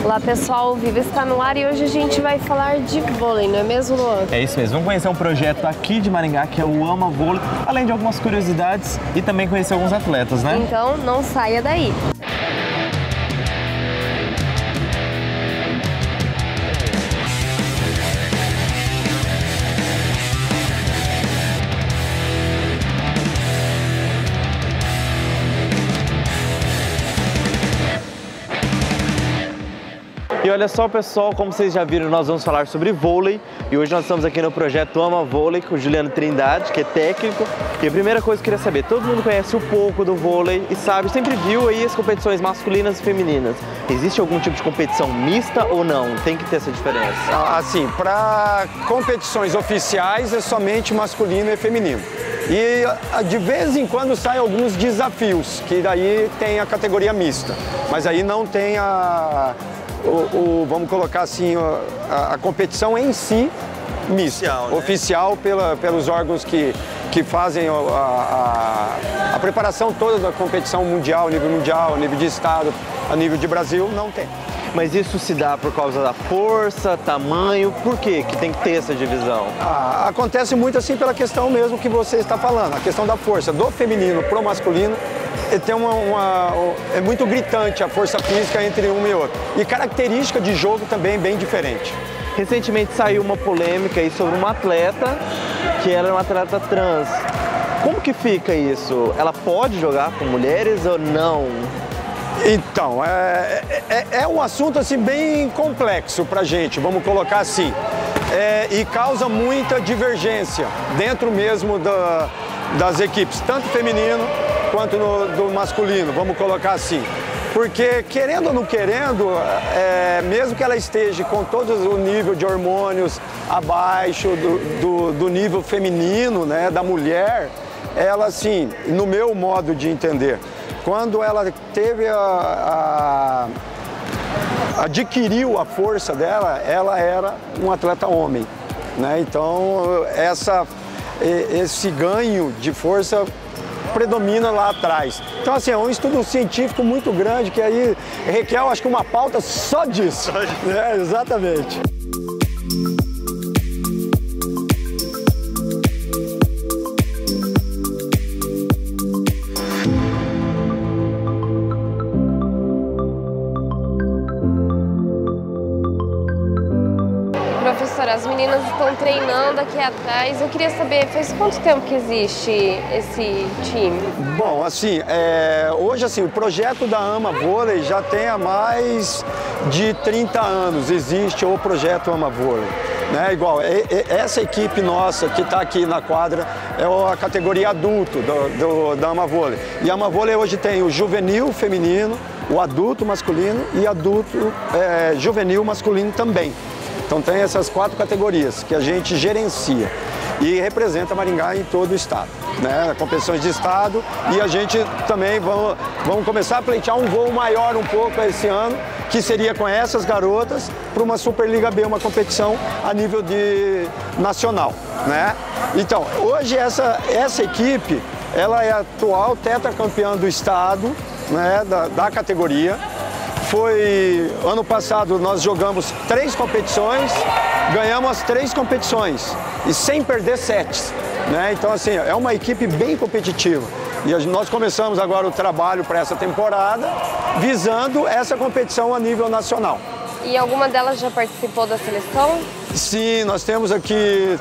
Olá pessoal, o Viva está no ar e hoje a gente vai falar de vôlei, não é mesmo, Luan? É isso mesmo, vamos conhecer um projeto aqui de Maringá que é o Ama Vôlei, além de algumas curiosidades e também conhecer alguns atletas, né? Então não saia daí! E olha só, pessoal, como vocês já viram, nós vamos falar sobre vôlei. E hoje nós estamos aqui no projeto Ama Vôlei com o Juliano Trindade, que é técnico. E a primeira coisa que eu queria saber, todo mundo conhece um pouco do vôlei e sabe, sempre viu aí as competições masculinas e femininas. Existe algum tipo de competição mista ou não? Tem que ter essa diferença? Assim, para competições oficiais é somente masculino e feminino. E de vez em quando saem alguns desafios, que daí tem a categoria mista. Mas aí não tem vamos colocar assim, a competição em si mista, oficial, né? Pelos órgãos que fazem a preparação toda da competição mundial, a nível de estado, a nível de Brasil, não tem. Mas isso se dá por causa da força, tamanho, por quê que tem que ter essa divisão? Acontece muito assim pela questão mesmo que você está falando, a questão da força do feminino pro masculino. Tem é muito gritante a força física entre um e outro. E característica de jogo também bem diferente. Recentemente saiu uma polêmica aí sobre uma atleta que era uma atleta trans. Como que fica isso? Ela pode jogar com mulheres ou não? Então, é um assunto assim bem complexo pra gente, vamos colocar assim. E causa muita divergência dentro mesmo das equipes, tanto feminino quanto do masculino, vamos colocar assim. Porque, querendo ou não querendo, mesmo que ela esteja com todo o nível de hormônios abaixo do nível feminino, né, da mulher, ela, assim, no meu modo de entender, quando ela teve adquiriu a força dela, ela era um atleta homem, né? Então, esse ganho de força predomina lá atrás. Então, assim, é um estudo científico muito grande que aí requer, acho que uma pauta só disso. Exatamente. Professora, as meninas estão treinando aqui atrás. Eu queria saber, faz quanto tempo que existe esse time? Bom, assim, hoje assim, o projeto da Ama Vôlei já tem há mais de 30 anos. Existe o projeto Ama Vôlei. Né? Igual, essa equipe nossa que está aqui na quadra é a categoria adulto da Ama Vôlei. E a Ama Vôlei hoje tem o juvenil feminino, o adulto masculino e adulto juvenil masculino também. Então tem essas 4 categorias que a gente gerencia e representa Maringá em todo o estado, né? Competições de estado, e a gente também vamos começar a pleitear um voo maior um pouco esse ano, que seria com essas garotas para uma Superliga B, uma competição a nível nacional, né? Então, hoje essa equipe, ela é a atual tetracampeã do estado, né, da categoria. Ano passado nós jogamos 3 competições, ganhamos as 3 competições e sem perder sets, né? Então, assim, é uma equipe bem competitiva. E nós começamos agora o trabalho para essa temporada, visando essa competição a nível nacional. E alguma delas já participou da seleção? Sim, nós temos aqui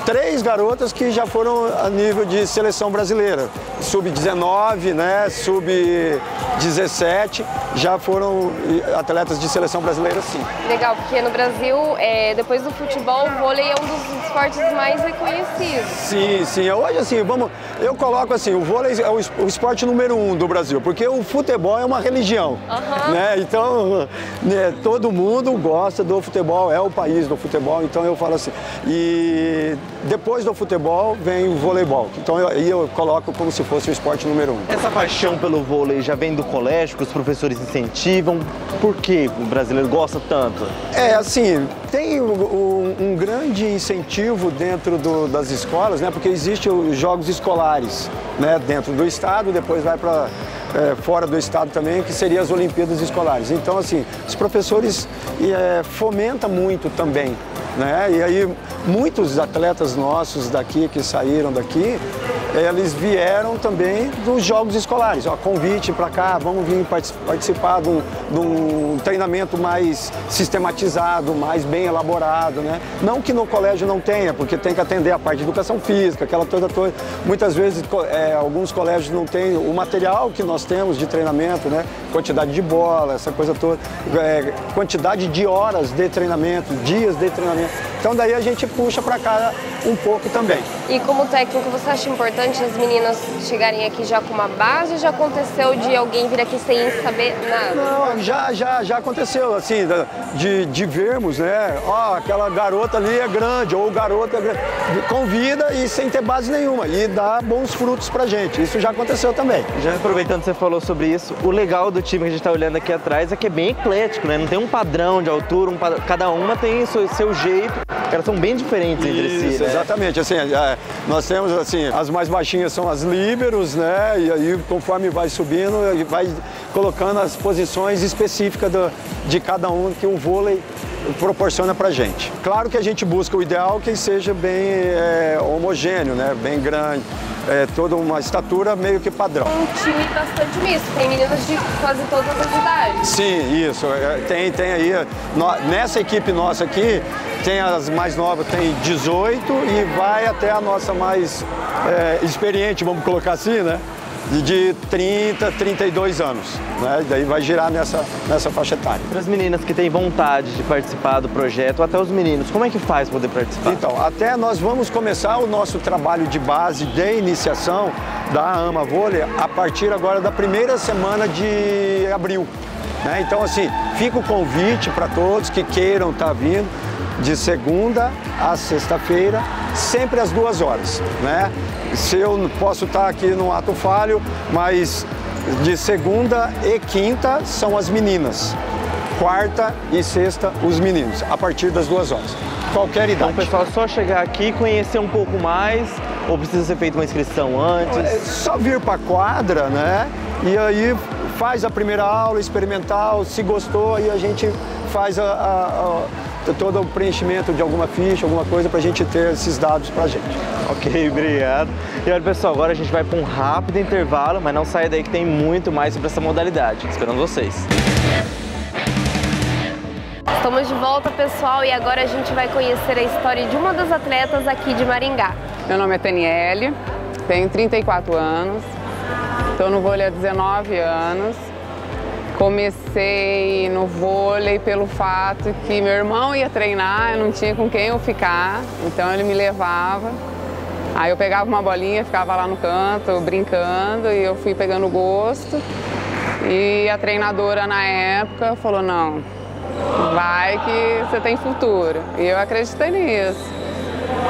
3 garotas que já foram a nível de seleção brasileira. Sub-19, né? Sub-17, já foram atletas de seleção brasileira, sim. Legal, porque no Brasil, depois do futebol, o vôlei é um dos esportes mais reconhecidos. Sim, sim. Hoje, assim, eu coloco assim, o vôlei é o esporte número 1 do Brasil, porque o futebol é uma religião, né? Então, né, todo mundo gosta do futebol, é o país do futebol, então eu falo assim. E depois do futebol vem o voleibol, então eu coloco como se fosse o esporte número 1. Essa paixão pelo vôlei já vem do colégio, que os professores incentivam? Por que o brasileiro gosta tanto? Assim, tem um grande incentivo dentro das escolas, né? Porque existem os jogos escolares, né? Dentro do estado, depois vai para fora do estado também, que seria as Olimpíadas Escolares. Então, assim, os professores fomentam muito também, né? E aí, muitos atletas nossos daqui, que saíram daqui, eles vieram também dos jogos escolares. Ó, convite para cá, vamos vir participar de um treinamento mais sistematizado, mais bem elaborado, né? Não que no colégio não tenha, porque tem que atender a parte de educação física, aquela toda. Muitas vezes, alguns colégios não têm o material que nós temos de treinamento, né? Quantidade de bola, essa coisa toda, quantidade de horas de treinamento, dias de treinamento. Então daí a gente puxa para cá um pouco também. E como técnico, você acha importante as meninas chegarem aqui já com uma base ou já aconteceu de alguém vir aqui sem saber nada? Não, já aconteceu, assim, de vermos, né? Ó, aquela garota ali é grande, ou o garoto é grande. Convida e sem ter base nenhuma, e dá bons frutos pra gente. Isso já aconteceu também. Já aproveitando que você falou sobre isso, o legal do time que a gente tá olhando aqui atrás é que é bem eclético, né? Não tem um padrão de altura, cada uma tem seu jeito. Elas são bem diferentes entre si, Isso, né? Exatamente. Assim, nós temos, assim, as mais baixinhas são as líberos, né? E aí, conforme vai subindo, vai colocando as posições específicas de cada um que o vôlei proporciona pra gente. Claro que a gente busca o ideal que seja bem homogêneo, né? Bem grande. Toda uma estatura meio que padrão. Um time bastante misto, tem meninas de quase todas as idades. Sim, isso. Tem aí, nessa equipe nossa aqui, tem as mais novas, tem 18 e vai até a nossa mais experiente, vamos colocar assim, né? De 30, 32 anos, né? Daí vai girar nessa faixa etária. Para as meninas que têm vontade de participar do projeto, até os meninos, como é que faz para poder participar? Então, até nós vamos começar o nosso trabalho de base de iniciação da AMA Vôlei a partir agora da primeira semana de abril, né? Então, assim, fica o convite para todos que queiram estar vindo de segunda a sexta-feira, sempre às 2 horas, né? Se eu posso estar aqui no ato falho, mas de segunda e quinta são as meninas, quarta e sexta os meninos, a partir das 2 horas, qualquer idade. Então, pessoal, é só chegar aqui, conhecer um pouco mais, ou precisa ser feita uma inscrição antes? É só vir para a quadra, né? E aí faz a primeira aula experimental, se gostou, aí a gente faz todo o preenchimento de alguma ficha, alguma coisa para a gente ter esses dados para a gente. Ok, obrigado. E olha, pessoal, agora a gente vai para um rápido intervalo, mas não saia daí que tem muito mais sobre essa modalidade. Esperando vocês. Estamos de volta, pessoal, e agora a gente vai conhecer a história de uma das atletas aqui de Maringá. Meu nome é Taniele, tenho 34 anos, estou no vôlei há 19 anos. Comecei no vôlei pelo fato que meu irmão ia treinar, eu não tinha com quem eu ficar, então ele me levava. Aí eu pegava uma bolinha, ficava lá no canto brincando e eu fui pegando gosto. E a treinadora na época falou, não, vai que você tem futuro. E eu acreditei nisso.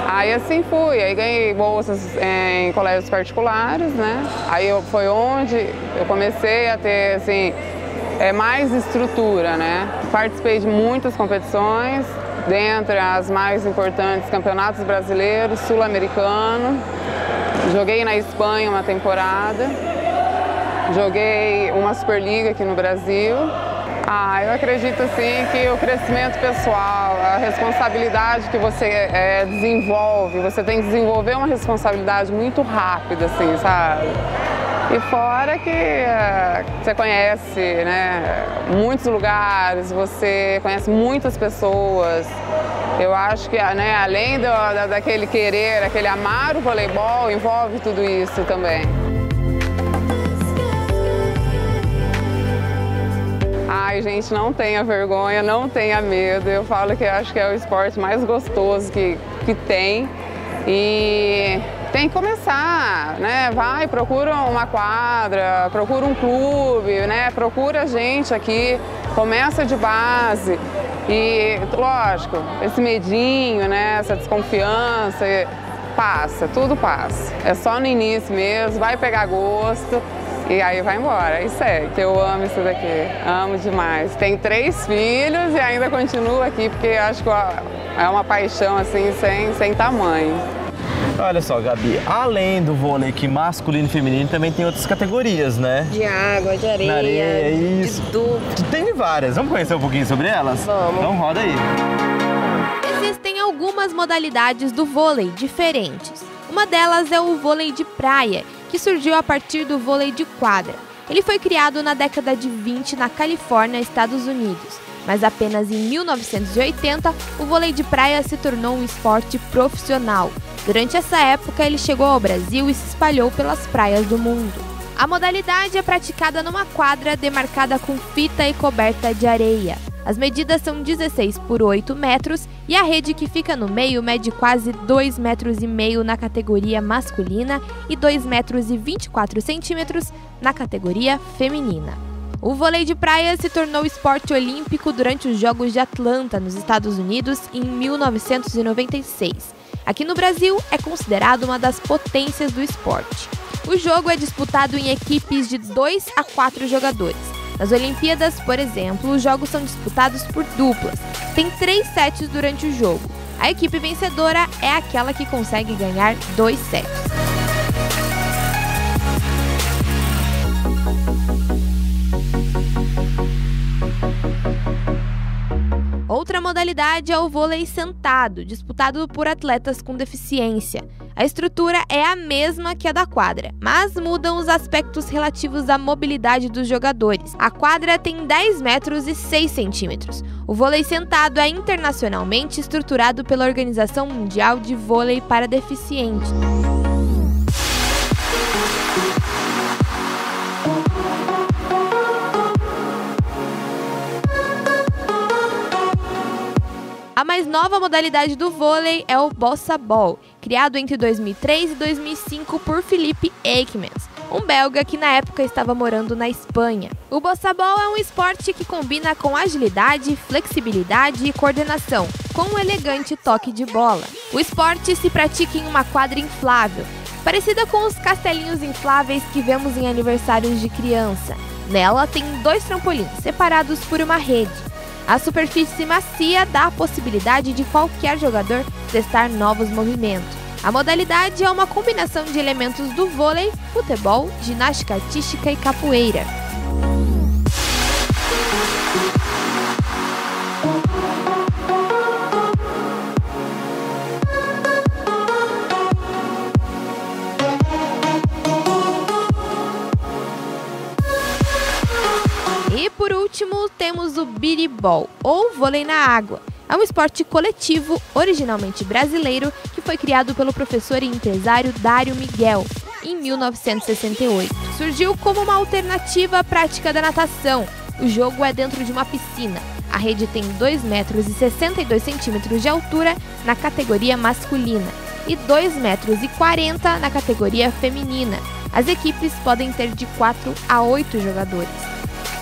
Aí assim fui, aí ganhei bolsas em colégios particulares, né? Aí foi onde eu comecei a ter, assim, mais estrutura, né? Participei de muitas competições, dentre as mais importantes, campeonatos brasileiros, sul-americano. Joguei na Espanha uma temporada, joguei uma Superliga aqui no Brasil. Eu acredito assim que o crescimento pessoal, a responsabilidade que você desenvolve, você tem que desenvolver uma responsabilidade muito rápida, assim, sabe? E fora que você conhece, né, muitos lugares, você conhece muitas pessoas. Eu acho que, né, além daquele querer, aquele amar o voleibol, envolve tudo isso também. Ai, gente, não tenha vergonha, não tenha medo. Eu falo que eu acho que é o esporte mais gostoso que tem. E tem que começar, né? Vai, procura uma quadra, procura um clube, né? Procura a gente aqui, começa de base. E, lógico, esse medinho, né? Essa desconfiança, passa, tudo passa. É só no início mesmo, vai pegar gosto. E aí vai embora, aí segue. Eu amo isso daqui, amo demais. Tenho 3 filhos e ainda continuo aqui porque acho que é uma paixão assim sem tamanho. Olha só, Gabi, além do vôlei aqui masculino e feminino, também tem outras categorias, né? De água, de areia, Na areia, isso. de duplo. Tem várias. Vamos conhecer um pouquinho sobre elas? Vamos. Então roda aí. Existem algumas modalidades do vôlei diferentes. Uma delas é o vôlei de praia, que surgiu a partir do vôlei de quadra. Ele foi criado na década de 20 na Califórnia, Estados Unidos. Mas apenas em 1980, o vôlei de praia se tornou um esporte profissional. Durante essa época, ele chegou ao Brasil e se espalhou pelas praias do mundo. A modalidade é praticada numa quadra demarcada com fita e coberta de areia. As medidas são 16 por 8 metros e a rede que fica no meio mede quase 2,5 metros na categoria masculina e 2,24 metros na categoria feminina. O vôlei de praia se tornou esporte olímpico durante os Jogos de Atlanta, nos Estados Unidos, em 1996. Aqui no Brasil, é considerado uma das potências do esporte. O jogo é disputado em equipes de 2 a 4 jogadores. Nas Olimpíadas, por exemplo, os jogos são disputados por duplas. Tem 3 sets durante o jogo. A equipe vencedora é aquela que consegue ganhar 2 sets. Outra modalidade é o vôlei sentado, disputado por atletas com deficiência. A estrutura é a mesma que a da quadra, mas mudam os aspectos relativos à mobilidade dos jogadores. A quadra tem 10 metros e 6 centímetros. O vôlei sentado é internacionalmente estruturado pela Organização Mundial de Vôlei para Deficientes. A mais nova modalidade do vôlei é o Bossa Ball, criado entre 2003 e 2005 por Philippe Eijkmans, um belga que na época estava morando na Espanha. O Bossa Ball é um esporte que combina com agilidade, flexibilidade e coordenação, com um elegante toque de bola. O esporte se pratica em uma quadra inflável, parecida com os castelinhos infláveis que vemos em aniversários de criança. Nela tem 2 trampolins separados por uma rede. A superfície macia dá a possibilidade de qualquer jogador testar novos movimentos. A modalidade é uma combinação de elementos do vôlei, futebol, ginástica artística e capoeira. E por último, temos o beach ball, ou vôlei na água. É um esporte coletivo, originalmente brasileiro, que foi criado pelo professor e empresário Dário Miguel, em 1968. Surgiu como uma alternativa à prática da natação. O jogo é dentro de uma piscina. A rede tem 2,62 metros de altura na categoria masculina e 2,40 metros na categoria feminina. As equipes podem ter de 4 a 8 jogadores.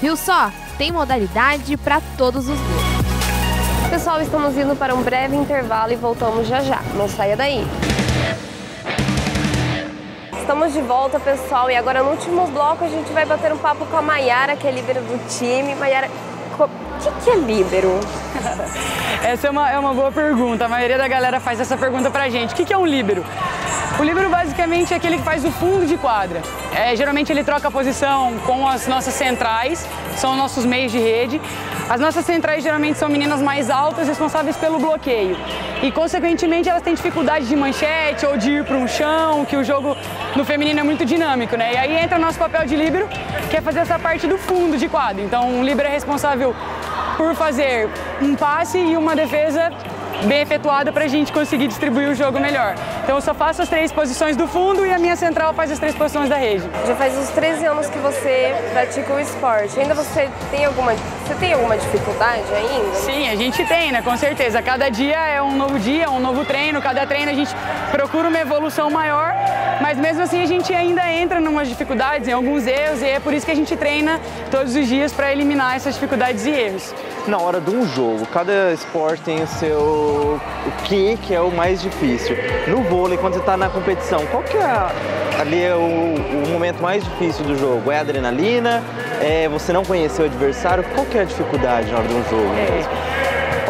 Viu só? Tem modalidade para todos os gostos. Pessoal, estamos indo para um breve intervalo e voltamos já já. Não saia daí. Estamos de volta, pessoal, e agora no último bloco a gente vai bater um papo com a Mayara, que é líbero do time. Mayara, o que é líbero? Essa é uma boa pergunta. A maioria da galera faz essa pergunta pra gente. O que é um líbero? O líbero basicamente é aquele que faz o fundo de quadra. Geralmente ele troca a posição com as nossas centrais, são os nossos meios de rede. As nossas centrais geralmente são meninas mais altas, responsáveis pelo bloqueio. E consequentemente elas têm dificuldade de manchete ou de ir para um chão, que o jogo no feminino é muito dinâmico, né? E aí entra o nosso papel de líbero, que é fazer essa parte do fundo de quadra. Então o líbero é responsável por fazer um passe e uma defesa bem efetuada para a gente conseguir distribuir o jogo melhor. Então eu só faço as 3 posições do fundo e a minha central faz as 3 posições da rede. Já faz uns 13 anos que você pratica o esporte. Ainda você tem alguma dificuldade ainda? Sim, a gente tem, né? Com certeza. Cada dia é um novo treino. Cada treino a gente procura uma evolução maior, mas mesmo assim a gente ainda entra em umas dificuldades, em alguns erros, e é por isso que a gente treina todos os dias para eliminar essas dificuldades e erros. Na hora de um jogo, cada esporte tem o seu... O que é o mais difícil? No vôlei, quando você está na competição, qual que é o momento mais difícil do jogo? É a adrenalina? É você não conhecer o adversário? Qual que é a dificuldade na hora de um jogo?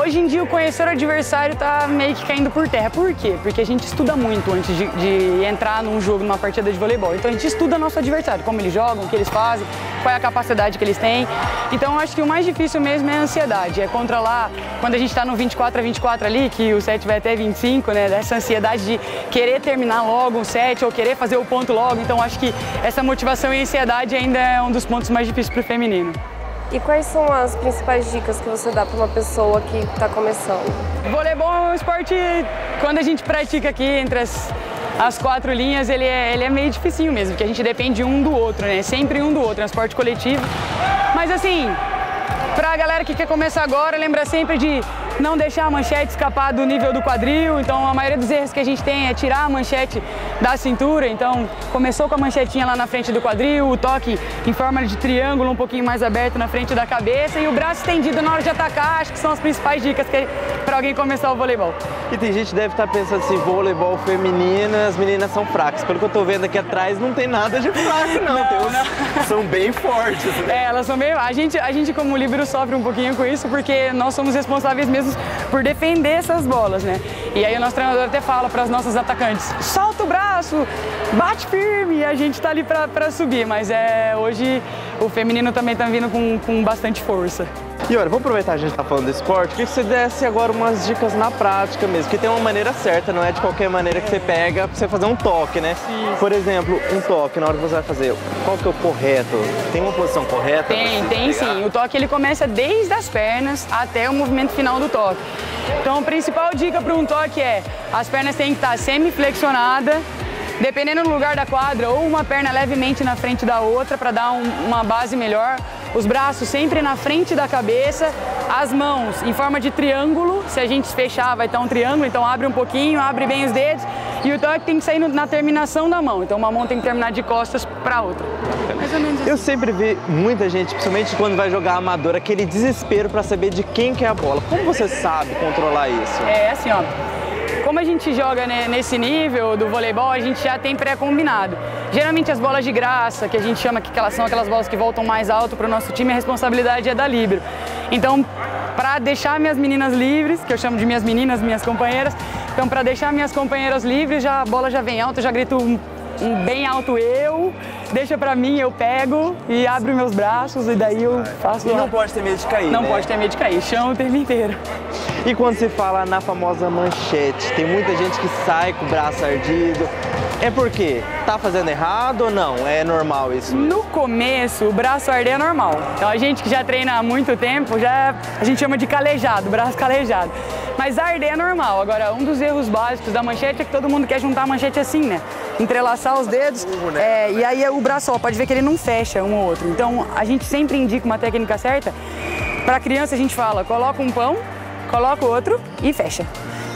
hoje em dia o conhecer o adversário tá meio que caindo por terra. Por quê? Porque a gente estuda muito antes de entrar num jogo, numa partida de voleibol. Então a gente estuda nosso adversário, como eles jogam, o que eles fazem, qual é a capacidade que eles têm. Então eu acho que o mais difícil mesmo é a ansiedade, é controlar quando a gente está no 24-24 ali, que o set vai até 25, né? Dessa ansiedade de querer terminar logo um set ou querer fazer o ponto logo. Então acho que essa motivação e ansiedade ainda é um dos pontos mais difíceis para o feminino. E quais são as principais dicas que você dá para uma pessoa que está começando? Voleibol é um esporte, quando a gente pratica aqui entre as 4 linhas, ele é meio dificinho mesmo, porque a gente depende um do outro, né? Sempre um do outro, é um esporte coletivo. Mas assim, pra galera que quer começar agora, lembra sempre de não deixar a manchete escapar do nível do quadril. Então a maioria dos erros que a gente tem é tirar a manchete da cintura. Então começou com a manchetinha lá na frente do quadril, o toque em forma de triângulo um pouquinho mais aberto na frente da cabeça e o braço estendido na hora de atacar. Acho que são as principais dicas para alguém começar o voleibol. E tem gente que deve estar pensando assim, voleibol feminino, as meninas são fracas. Pelo que eu tô vendo aqui atrás, não tem nada de fraco, não. São bem fortes, né? Elas são bem... A gente como líbero sofre um pouquinho com isso, porque nós somos responsáveis mesmo por defender essas bolas, né? E aí o nosso treinador até fala para as nossas atacantes, solta o braço, bate firme, e a gente tá ali para subir, mas hoje o feminino também tá vindo com bastante força. E olha, vamos aproveitar a gente tá falando do esporte, que você desse agora umas dicas na prática mesmo, que tem uma maneira certa, não é de qualquer maneira que você pega pra você fazer um toque, né? Sim. Por exemplo, um toque, na hora que você vai fazer, qual que é o correto? Tem uma posição correta? Tem sim. O toque ele começa desde as pernas até o movimento final do toque. Então a principal dica para um toque é, as pernas têm que estar semi-flexionadas, dependendo do lugar da quadra, ou uma perna levemente na frente da outra para dar uma base melhor. Os braços sempre na frente da cabeça, as mãos em forma de triângulo. Se a gente fechar vai estar um triângulo, então abre um pouquinho, abre bem os dedos. E o toque tem que sair na terminação da mão, então uma mão tem que terminar de costas para outra. Mais ou menos assim. Eu sempre vi muita gente, principalmente quando vai jogar amador, aquele desespero para saber de quem que é a bola. Como você sabe controlar isso? É assim, ó. Como a gente joga, né, nesse nível do voleibol, a gente já tem pré-combinado. Geralmente as bolas de graça, que a gente chama que são aquelas bolas que voltam mais alto para o nosso time, a responsabilidade é da líbero. Então, para deixar minhas meninas livres, que eu chamo de minhas meninas, minhas companheiras, então para deixar minhas companheiras livres, a bola já vem alta, eu já grito bem alto deixa pra mim, eu pego e abro meus braços e daí eu faço... E não pode ter medo de cair, Não né? pode ter medo de cair, chão o tempo inteiro. E quando se fala na famosa manchete, tem muita gente que sai com o braço ardido. É porque tá fazendo errado ou não? É normal isso? No começo, o braço arder é normal. Então a gente que já treina há muito tempo, a gente chama de calejado, braço calejado. Mas arder é normal. Agora, um dos erros básicos da manchete é que todo mundo quer juntar a manchete assim, né? Entrelaçar os dedos, e aí o braço, ó, pode ver que ele não fecha um ou outro. Então a gente sempre indica uma técnica certa. Para criança a gente fala, coloca um pão, coloca o outro e fecha.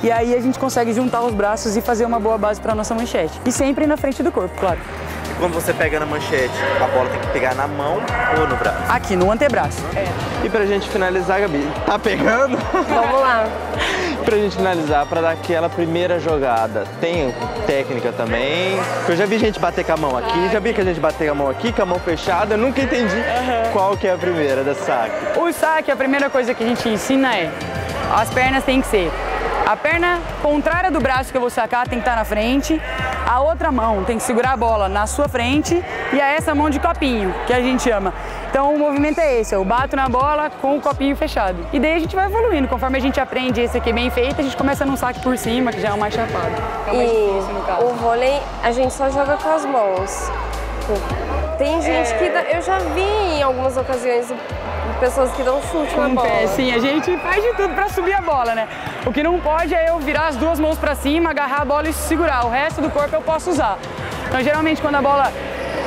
E aí a gente consegue juntar os braços e fazer uma boa base para nossa manchete. E sempre na frente do corpo, claro. E quando você pega na manchete, a bola tem que pegar na mão ou no braço? Aqui, no antebraço. E pra gente finalizar, Gabi, tá pegando? Vamos lá. Pra gente finalizar, pra dar aquela primeira jogada, tem técnica também? Eu já vi gente bater com a mão aqui, já vi que a gente bater com a mão aqui, com a mão fechada, eu nunca entendi qual que é a primeira da saque. O saque, a primeira coisa que a gente ensina é, as pernas têm que ser, a perna contrária do braço que eu vou sacar tem que estar na frente, a outra mão tem que segurar a bola na sua frente e essa mão de copinho, que a gente chama. Então o movimento é esse, eu bato na bola com o copinho fechado. E daí a gente vai evoluindo, conforme a gente aprende esse aqui bem feito, a gente começa num saque por cima, que já é o mais chapado. É o mais difícil no caso. O vôlei a gente só joga com as mãos. Tem gente que eu já vi em algumas ocasiões pessoas que dão chute na bola. Sim, a gente faz de tudo pra subir a bola, né? O que não pode é eu virar as duas mãos pra cima, agarrar a bola e segurar. O resto do corpo eu posso usar. Então geralmente quando a bola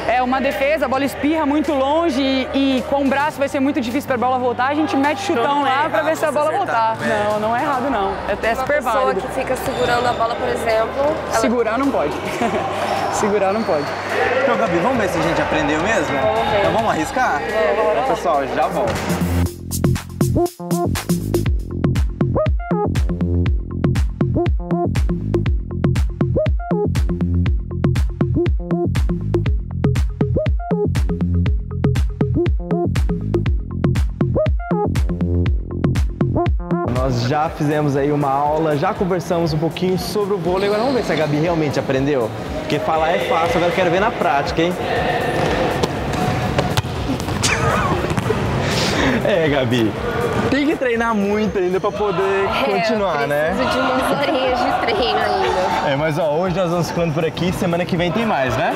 é uma defesa, a bola espirra muito longe e com o braço vai ser muito difícil para a bola voltar, a gente mete chutão lá para ver se a bola voltar. Não, não é errado não. É super válido. Uma pessoa que fica segurando a bola, por exemplo... Segurar não pode. Segurar não pode. Então, Gabi, vamos ver se a gente aprendeu mesmo? Vamos ver. Então vamos arriscar? Então, pessoal, já volto. nós já fizemos aí uma aula, já conversamos um pouquinho sobre o vôlei. Agora vamos ver se a Gabi realmente aprendeu. Porque falar é fácil, agora eu quero ver na prática, hein? É, Gabi, tem que treinar muito ainda pra poder continuar, né? Preciso de umas horinhas de treino ainda. É, mas ó, hoje nós vamos ficando por aqui, semana que vem tem mais, né?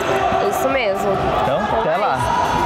Isso mesmo. Então, até lá.